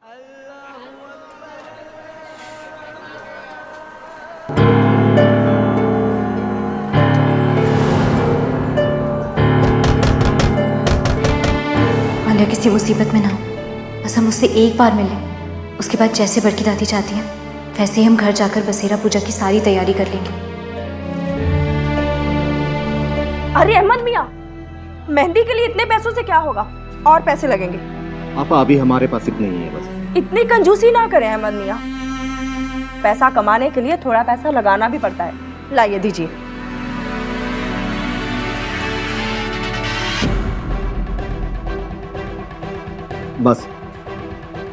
आलिया किसी मुसीबत में ना हो, बस हम उससे एक बार मिलें। उसके बाद जैसे बड़की दादी चाहती हैं वैसे ही हम घर जाकर बसेरा पूजा की सारी तैयारी कर लेंगे। अरे अहमद मियाँ, मेहंदी के लिए इतने पैसों से क्या होगा? और पैसे लगेंगे। आपा अभी हमारे पास इतने ही है बस। इतनी कंजूसी ना करें अहमद मियाँ, पैसा कमाने के लिए थोड़ा पैसा लगाना भी पड़ता है। लाइए दीजिए। बस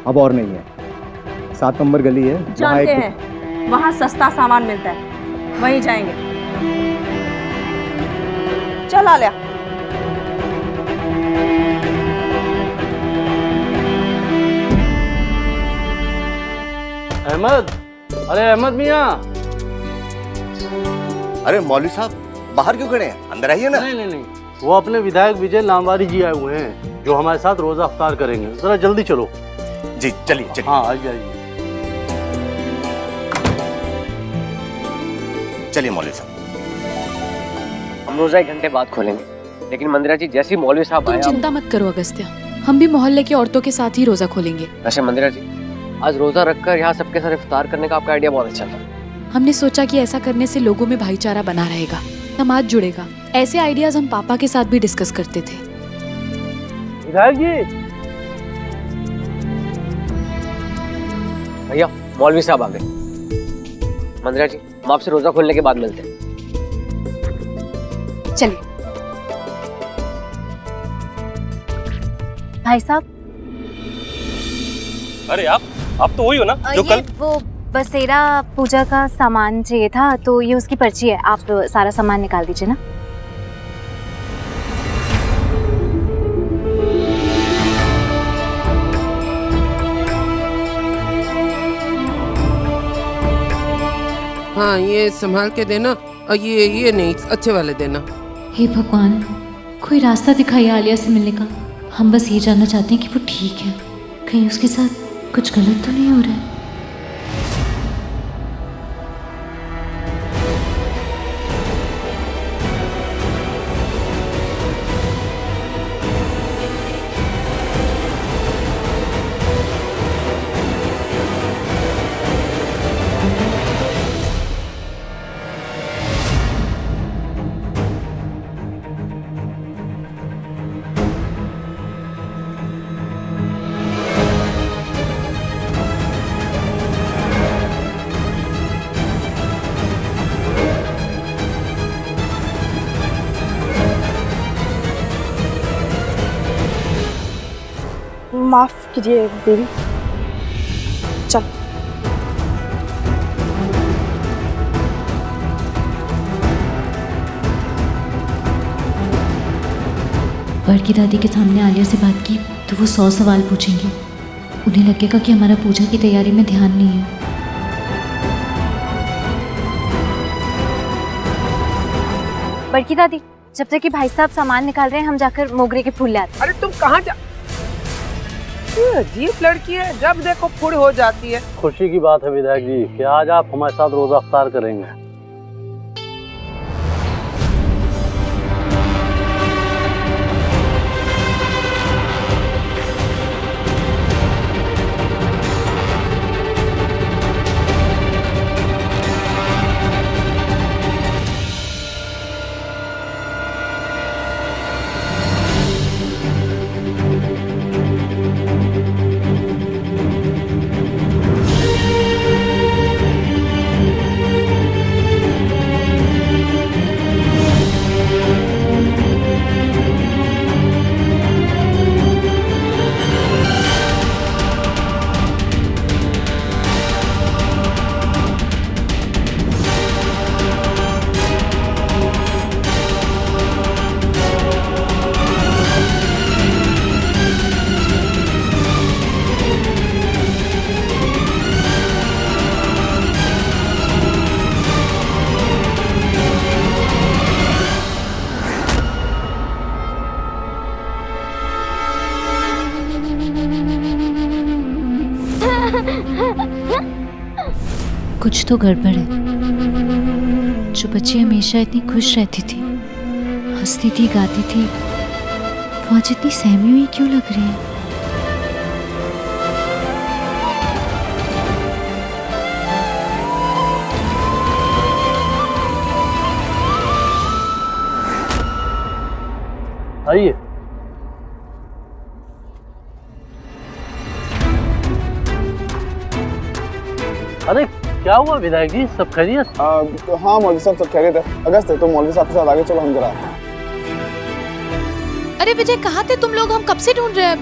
अब और नहीं है। 7 नंबर गली है, जानते हैं वहाँ सस्ता सामान मिलता है, वहीं जाएंगे। चल आलिया। अहमद, अरे अहमद मियाँ। अरे मौलवी साहब बाहर क्यों खड़े हैं? अंदर आइए ना। नहीं, वो अपने विधायक विजय नामवारी जी आए हुए हैं जो हमारे साथ रोजा अफ्तार करेंगे। जरा जल्दी चलो। जी चलिए चलिए। हाँ आइए। चलिए मौलवी साहब। हम रोजा 1 घंटे बाद खोलेंगे, लेकिन मंदिरा जी जैसे ही मौलवी साहब आए। तुम चिंता मत करो अगस्त्या, हम भी मोहल्ले की औरतों के साथ ही रोजा खोलेंगे। वैसे मंदिरा जी, आज रोजा रखकर यहाँ सबके साथ इफ्तार करने का आपका आइडिया बहुत अच्छा था। हमने सोचा कि ऐसा करने से लोगों में भाईचारा बना रहेगा, समाज जुड़ेगा। ऐसे आइडियाज हम पापा के साथ भी डिस्कस करते थे। विधायक जी। भैया मौलवी साहब आ गए। मंदिरा जी, हम आपसे रोजा खोलने के बाद मिलते हैं। चलिए भाई साहब। अरे आप तो वही हो ना जो कल? वो बसेरा पूजा का सामान चाहिए था, तो ये उसकी पर्ची है, आप सारा सामान निकाल दीजिए ना। हाँ ये संभाल के देना, और ये नहीं, अच्छे वाले देना। हे भगवान, कोई रास्ता दिखाइए आलिया से मिलने का। हम बस ये जानना चाहते हैं कि वो ठीक है, कहीं उसके साथ कुछ गलत तो नहीं हो रहा है। माफ कीजिए बेबी। चल। बड़की दादी के सामने आलिया से बात की तो वो 100 सवाल पूछेंगे। उन्हें लगेगा कि हमारा पूजा की तैयारी में ध्यान नहीं है। बड़की दादी, जब तक कि भाई साहब सामान निकाल रहे हैं हम जाकर मोगरे के फूल ले आते हैं। अरे तुम कहाँ जा? अजीब लड़की है, जब देखो फुड़ हो जाती है। खुशी की बात है विधायक जी कि आज आप हमारे साथ रोजा अफ्तार करेंगे। कुछ तो गड़बड़ है। जो बच्ची हमेशा इतनी खुश रहती थी, हंसती थी, गाती थी, वो आज इतनी सहमी हुई क्यों लग रही है? आइए। अरे क्या हुआ विधायक जी, सब खैरियत? हाँ मौलवी साहब सब खैरियत है। अगस्त है तो मौलवी साहब के साथ आगे चलो, हम जरा। अरे विजय, कहाँ थे तुम लोग? हम कब से ढूंढ रहे हैं।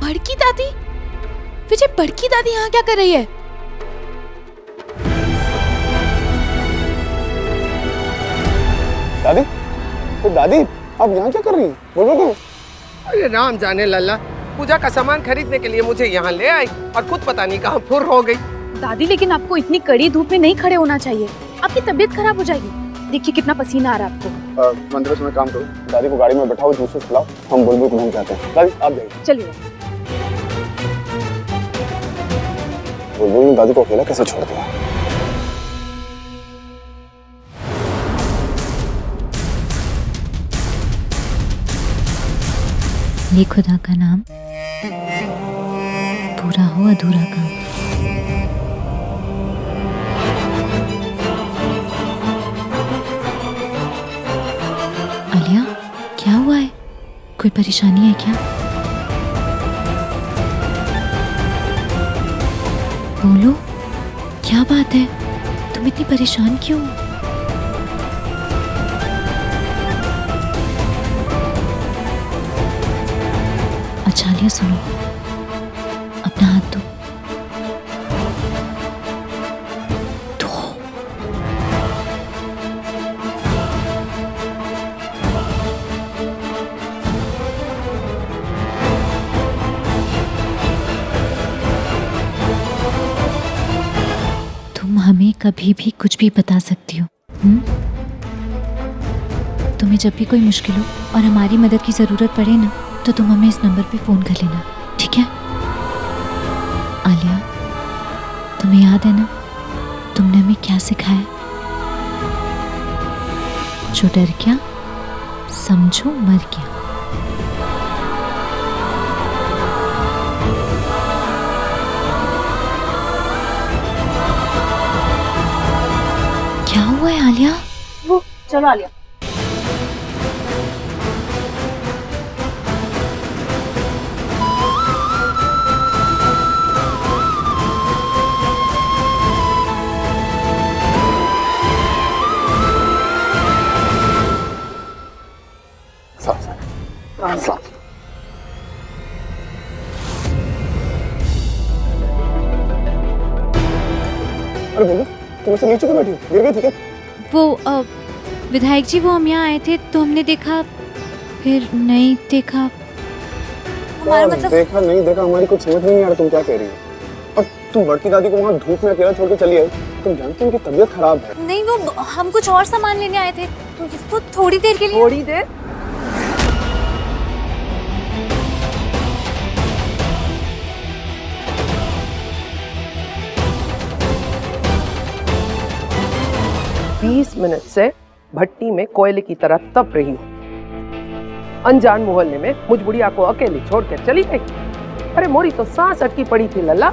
बड़की दादी? विजय, बड़की दादी यहाँ क्या कर रही है? दादी, तो दादी आप यहाँ क्या कर रही हैं? बोलो तो। अरे राम जाने लल्ला, पूजा का सामान खरीदने के लिए मुझे यहाँ ले आई और खुद पता नहीं कहाँ फुर हो गई। दादी, लेकिन आपको इतनी कड़ी धूप में नहीं खड़े होना चाहिए, आपकी तबीयत खराब हो जाएगी। देखिए कितना पसीना आ रहा है आपको। मंदिर में काम करो, दादी को गाड़ी में बैठाओ, जूस पिलाओ, हम बुलबुल को घूम के आते हैं। दादी आप जाइए। चलिए। बुलबुल ने दादी को अकेला कैसे छोड़ दिया? ये खुदा का नाम, पूरा हो अधूरा काम। आलिया, क्या हुआ है? कोई परेशानी है क्या? बोलो, क्या बात है? तुम इतनी परेशान क्यों? अच्छा आलिया सुनो, अपना हाथ दो। तुम हमें कभी भी कुछ भी बता सकती हो। तुम्हें जब भी कोई मुश्किल हो और हमारी मदद की जरूरत पड़े ना, तो तुम हमें इस नंबर पे फोन कर लेना, ठीक है? आलिया, तुम्हें याद है ना तुमने हमें क्या सिखाया? जो डर गया समझो मर गया। क्या हुआ है आलिया? वो चलो आलिया। अरे बोलो, तुम ऐसे नीचे क्यों बैठी हो? गिर गई थी क्या? वो विधायक जी, वो हम यहाँ आए थे तो हमने देखा, फिर नहीं देखा। हमारा मतलब देखा नहीं देखा हमारी कुछ समझ नहीं आ रहा तुम क्या कह रही हो। और तुम बड़की दादी को वहाँ धूप में अकेला छोड़ के चली आई। तुम जानते हो उनकी तबीयत खराब है। नहीं, वो हम कुछ और सामान लेने आए थे तो थोड़ी देर के लिए। थोड़ी देर? मिनट से भट्टी में कोयले की तरह तप रही हूँ। अनजान मोहल्ले में मुझ बुढ़िया को अकेली छोड़कर चली गई। अरे मोरी तो सांस अटकी पड़ी थी लल्ला।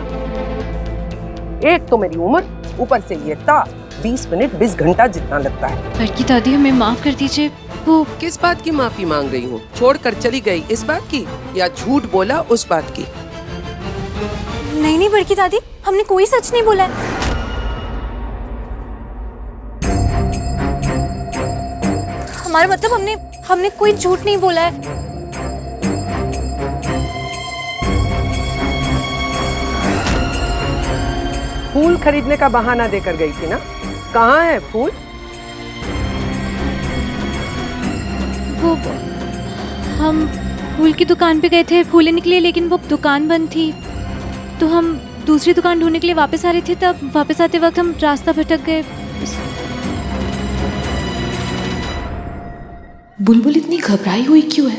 एक तो मेरी उम्र, ऊपर से ये ताप 20 मिनट 20 घंटा जितना लगता है। बड़की दादी हमें माफ कर दीजिए। वो किस बात की माफी मांग रही हूँ? छोड़कर चली गई इस बात की, या झूठ बोला उस बात की? नहीं नहीं बड़की दादी, हमने कोई सच नहीं बोला है। हमारा मतलब हमने कोई झूठ नहीं बोला है। फूल खरीदने का बहाना देकर गई थी ना? कहाँ है फूल? वो हम फूल की दुकान पे गए थे फूल लेने के लिए, लेकिन वो दुकान बंद थी, तो हम दूसरी दुकान ढूंढने के लिए वापस आ रहे थे। तब वापस आते वक्त हम रास्ता भटक गए। बुलबुल इतनी घबराई हुई क्यों है?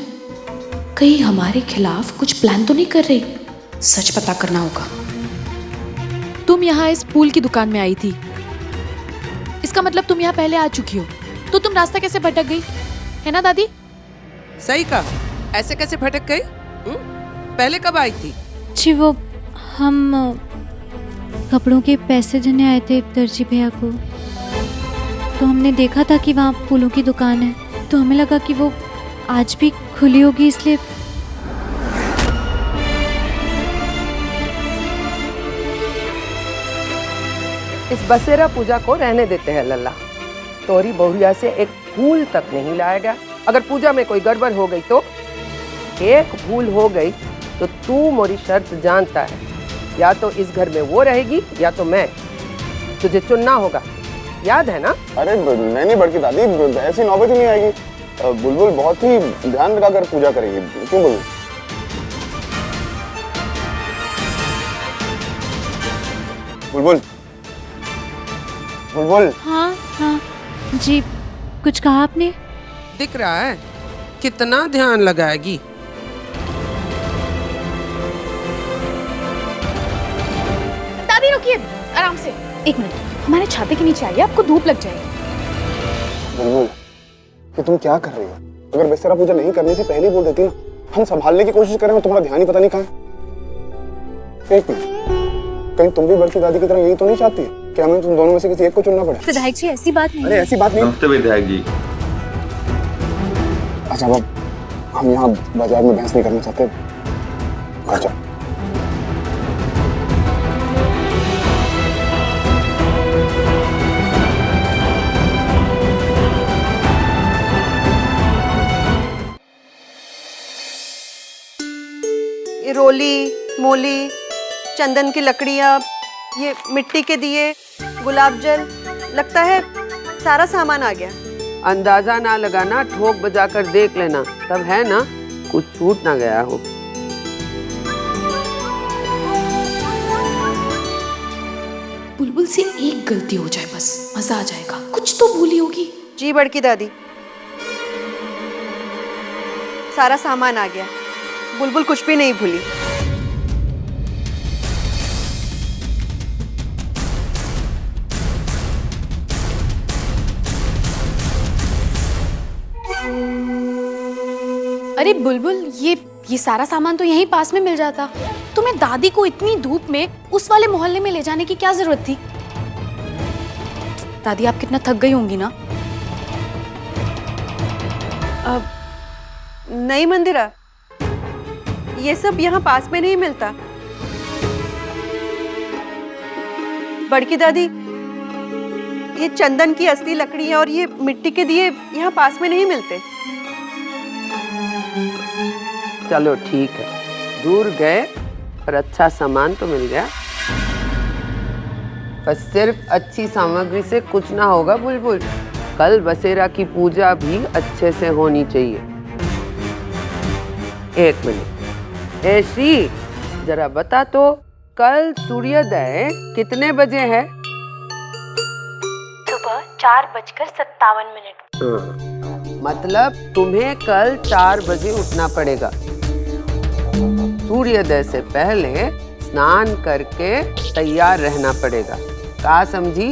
कहीं हमारे खिलाफ कुछ प्लान तो नहीं कर रही? सच पता करना होगा। तुम यहाँ इस फूल की दुकान में आई थी, इसका मतलब तुम यहाँ पहले आ चुकी हो। तो तुम रास्ता कैसे भटक गई, है ना दादी? सही कहा, ऐसे कैसे भटक गई? पहले कब आई थी? जी वो हम कपड़ों के पैसे देने आए थे दर्जी भैया को, तो हमने देखा था कि वहाँ फूलों की दुकान है, तो हमें लगा कि वो आज भी खुली होगी, इसलिए। इस बसेरा पूजा को रहने देते हैं लल्ला। तोरी बहुरिया से एक फूल तक नहीं लाया गया। अगर पूजा में कोई गड़बड़ हो गई तो एक भूल हो गई तो तू मोरी शर्त जानता है, या तो इस घर में वो रहेगी या तो मैं। तुझे चुनना होगा, याद है ना? अरे नहीं बड़की दादी, ऐसी नौबत ही नहीं आएगी। बुलबुल बहुत ही ध्यान लगाकर पूजा करेगी, क्यों बुलबुल? बुलबुल बुलबुल। हाँ हाँ जी, कुछ कहा आपने? दिख रहा है कितना ध्यान लगाएगी। दादी रुकिए, आराम से। एक मिनट, हमारे छाते के नीचे आइए, आपको धूप लग जाएगी। बुलबुल, कि तुम क्या कर रही हो? अगर बसेरा पूजा नहीं करनी थी पहले ही बोल देती ना। हम संभालने की कोशिश कर रहे हैं, तुम्हारा ध्यान ही पता नहीं कहाँ है। एक मिनट, कहीं तुम भी बड़की दादी की तरह यही तो नहीं चाहती कि हमें तुम दोनों में से किसी एक को चुनना पड़े? विधायक जी ऐसी बात नहीं। अरे ऐसी बात नहीं। नमस्ते विधायक जी। अच्छा बाब, हम यहाँ बाजार में बहस नहीं करना चाहते। अच्छा ये रोली, मोली, चंदन की लकड़ियाँ, ये मिट्टी के दिए, गुलाब जल, लगता है सारा सामान आ गया। अंदाजा ना लगाना, ठोक बजा कर देख लेना, तब है ना कुछ छूट ना गया हो। बुलबुल से एक गलती हो जाए बस, मजा आ जाएगा। कुछ तो भूली होगी। जी बड़की दादी, सारा सामान आ गया, बुलबुल कुछ भी नहीं भूली। अरे बुलबुल, ये सारा सामान तो यहीं पास में मिल जाता। तुम्हें दादी को इतनी धूप में उस वाले मोहल्ले में ले जाने की क्या जरूरत थी? दादी आप कितना थक गई होंगी ना। अब नहीं मंदिरा, ये सब यहाँ पास में नहीं मिलता। बड़की दादी, ये चंदन की असली लकड़ियाँ और ये मिट्टी के दिए यहाँ पास में नहीं मिलते। चलो ठीक है, दूर गए पर अच्छा सामान तो मिल गया। बस सिर्फ अच्छी सामग्री से कुछ ना होगा बुलबुल। कल बसेरा की पूजा भी अच्छे से होनी चाहिए। एक मिनट, ए श्री, जरा बता तो कल सूर्योदय कितने बजे है? सुबह 4:57। मतलब तुम्हें कल 4 बजे उठना पड़ेगा। सूर्योदय से पहले स्नान करके तैयार रहना पड़ेगा। क्या समझी?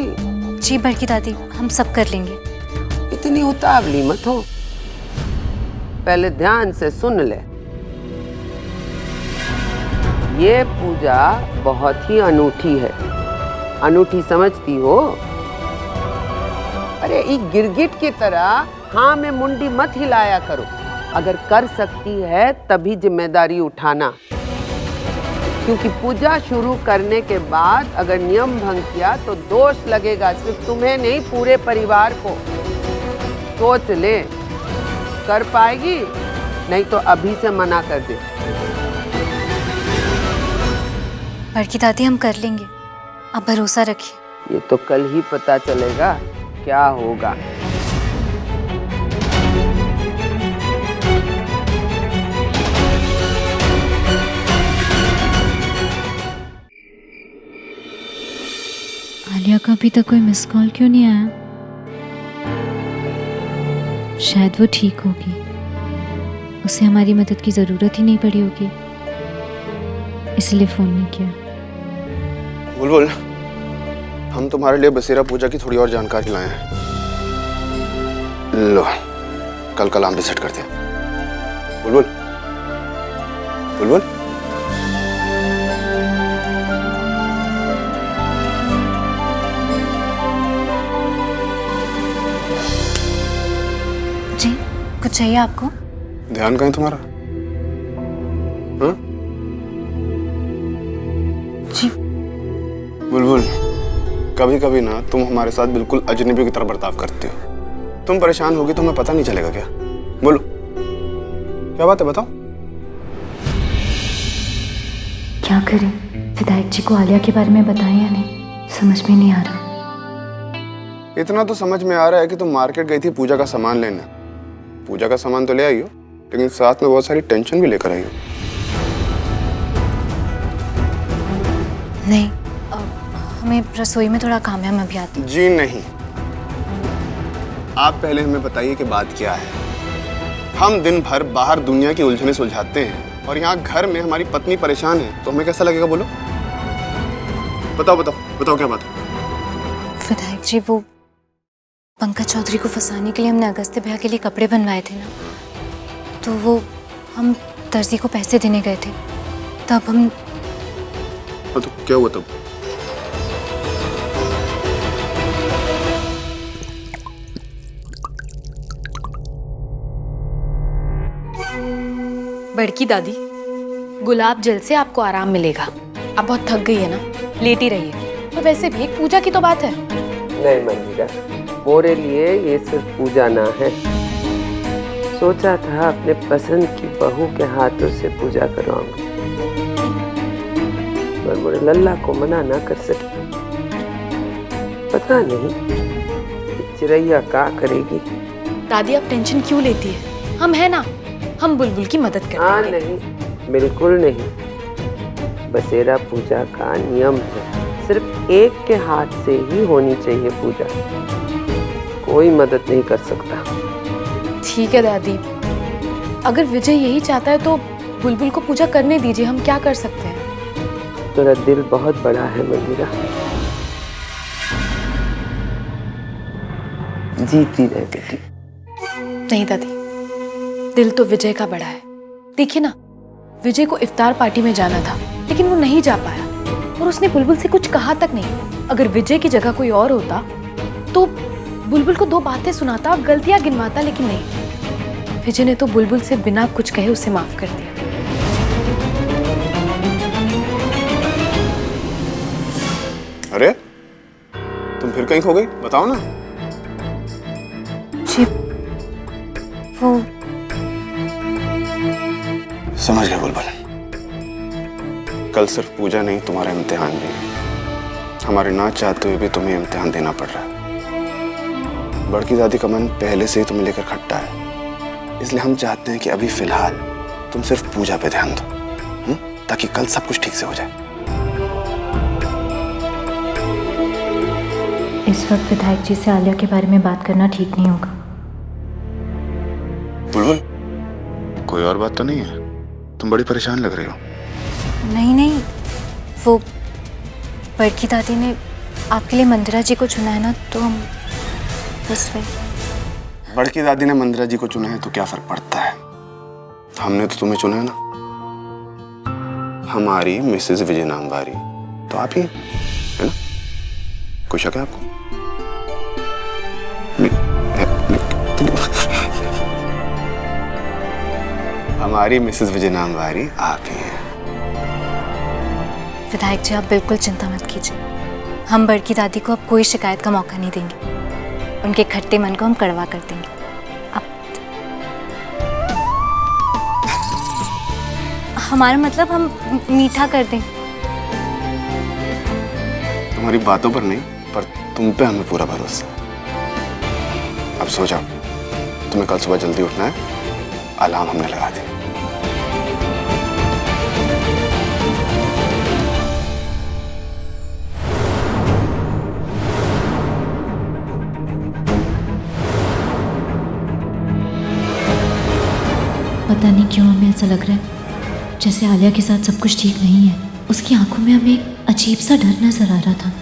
जी बड़की दादी, हम सब कर लेंगे। इतनी उतावली मत हो, पहले ध्यान से सुन ले। ये पूजा बहुत ही अनूठी है। अनूठी समझती हो? अरे एक गिरगिट की तरह हाँ में मुंडी मत हिलाया करो। अगर कर सकती है तभी जिम्मेदारी उठाना, क्योंकि पूजा शुरू करने के बाद अगर नियम भंग किया तो दोष लगेगा, सिर्फ तुम्हें नहीं पूरे परिवार को। सोच ले, कर पाएगी? नहीं तो अभी से मना कर दे। बड़की दादी हम कर लेंगे, आप भरोसा रखिए। ये तो कल ही पता चलेगा क्या होगा। आलिया का अभी तक कोई मिस कॉल क्यों नहीं आया? शायद वो ठीक होगी। उसे हमारी मदद की ज़रूरत ही नहीं पड़ी होगी, इसलिए फ़ोन नहीं किया। बुलबुल, हम तुम्हारे लिए बसेरा पूजा की थोड़ी और जानकारी लाए हैं। लो, कल कलाम भी सेट करते हैं। बुलबुल, बुलबुल, जी, कुछ चाहिए आपको? ध्यान कहाँ है तुम्हारा? हाँ? जी। बुलबुल, कभी कभी ना तुम हमारे साथ बिल्कुल अजनबी की तरह बर्ताव करते हो। तुम परेशान होगी तो हमें पता नहीं चलेगा क्या? बोलो, क्या बात है, बताओ। क्या करें? विधायक जी को आलिया के बारे में बताएं या नहीं, समझ में नहीं आ रहा। इतना तो समझ में आ रहा है कि तुम मार्केट गई थी पूजा का सामान लेने। पूजा का सामान तो ले आई हो, लेकिन साथ में बहुत सारी टेंशन भी लेकर आई हो। नहीं, हमें रसोई में थोड़ा काम है, हम अभी आते हैं। जी नहीं, आप पहले हमें बताइए कि बात क्या है। हम दिन भर बाहर दुनिया की उलझने सुलझाते हैं और यहाँ घर में हमारी पत्नी परेशान है, तो हमें कैसा लगेगा? बोलो, बताओ बताओ बताओ, क्या बात है? विधायक जी, वो पंकज चौधरी को फंसाने के लिए हमने अगस्त्य भैया के लिए कपड़े बनवाए थे ना, तो वो हम दर्जी को पैसे देने गए थे, तब हम। तो क्या हुआ तब? बड़की दादी, गुलाब जल से आपको आराम मिलेगा। आप बहुत थक गई है ना, लेटी रहिए। तो वैसे भी एक पूजा की तो बात है। नहीं मंदिरा, मोरे लिए ये सिर्फ पूजा ना है। सोचा था अपने पसंद की बहू के हाथों से पूजा करवाऊंगा, पर मोरे लल्ला को मना ना कर सकी। पता नहीं चिरैया क्या करेगी। दादी, आप टेंशन क्यों लेती है? हम है ना, हम बुलबुल की मदद करेंगे। हाँ नहीं, बिल्कुल नहीं। बसेरा पूजा का नियम है, सिर्फ एक के हाथ से ही होनी चाहिए पूजा, कोई मदद नहीं कर सकता। ठीक है दादी, अगर विजय यही चाहता है तो बुलबुल को पूजा करने दीजिए, हम क्या कर सकते हैं? तेरा दिल बहुत बड़ा है मंदिरा, जीती रह बेटी। नहीं दादी, दिल तो विजय का बड़ा है। देखिए ना, विजय को इफ्तार पार्टी में जाना था, लेकिन वो नहीं जा पाया और उसने बुलबुल से कुछ कहा तक नहीं। अगर विजय की जगह कोई और होता तो बुलबुल को 2 बातें सुनाता और गलतियां गिनवाता, लेकिन नहीं, विजय ने तो बुलबुल से बिना कुछ कहे उसे माफ कर दिया। अरे, तुम फिर कहीं खो गई? बताओ ना। जी, वो समझ गया बुलबुल, कल सिर्फ पूजा नहीं, तुम्हारा इम्तिहान भी है। हमारे ना चाहते हुए भी तुम्हें इम्तिहान देना पड़ रहा है। बड़की दादी का मन पहले से ही तुम्हें लेकर खट्टा है, इसलिए हम चाहते हैं कि अभी फिलहाल तुम सिर्फ पूजा पे ध्यान दो, ताकि कल सब कुछ ठीक से हो जाए। इस वक्त विधायक जी से आलिया के बारे में बात करना ठीक नहीं होगा। बुलबुल, कोई और बात तो नहीं है? तुम बड़ी परेशान लग रही हो। नहीं नहीं, वो बड़की दादी ने आपके लिए मंदिरा जी को चुना है ना, तो हम बस वही। बड़की दादी ने मंदिरा जी को चुना है तो क्या फर्क पड़ता है? हमने तो तुम्हें चुना है ना, हमारी मिसेस विजय नामवारी तो आप ही है ना? कोई शक है आपको? हमारी मिसेस विजय नामवारी आप ही हैं। विधायक जी, आप बिल्कुल चिंता मत कीजिए, हम बड़की दादी को अब कोई शिकायत का मौका नहीं देंगे। उनके खट्टे मन को हम कड़वा कर देंगे। अब हमारा मतलब हम मीठा कर दें। तुम्हारी बातों पर नहीं, पर तुम पे हमें पूरा भरोसा है। अब सो जाओ, तुम्हें कल सुबह जल्दी उठना है, अलार्म हमने लगा दी। पता नहीं क्यों हमें ऐसा लग रहा है जैसे आलिया के साथ सब कुछ ठीक नहीं है। उसकी आंखों में हमें एक अजीब सा डर नजर आ रहा था।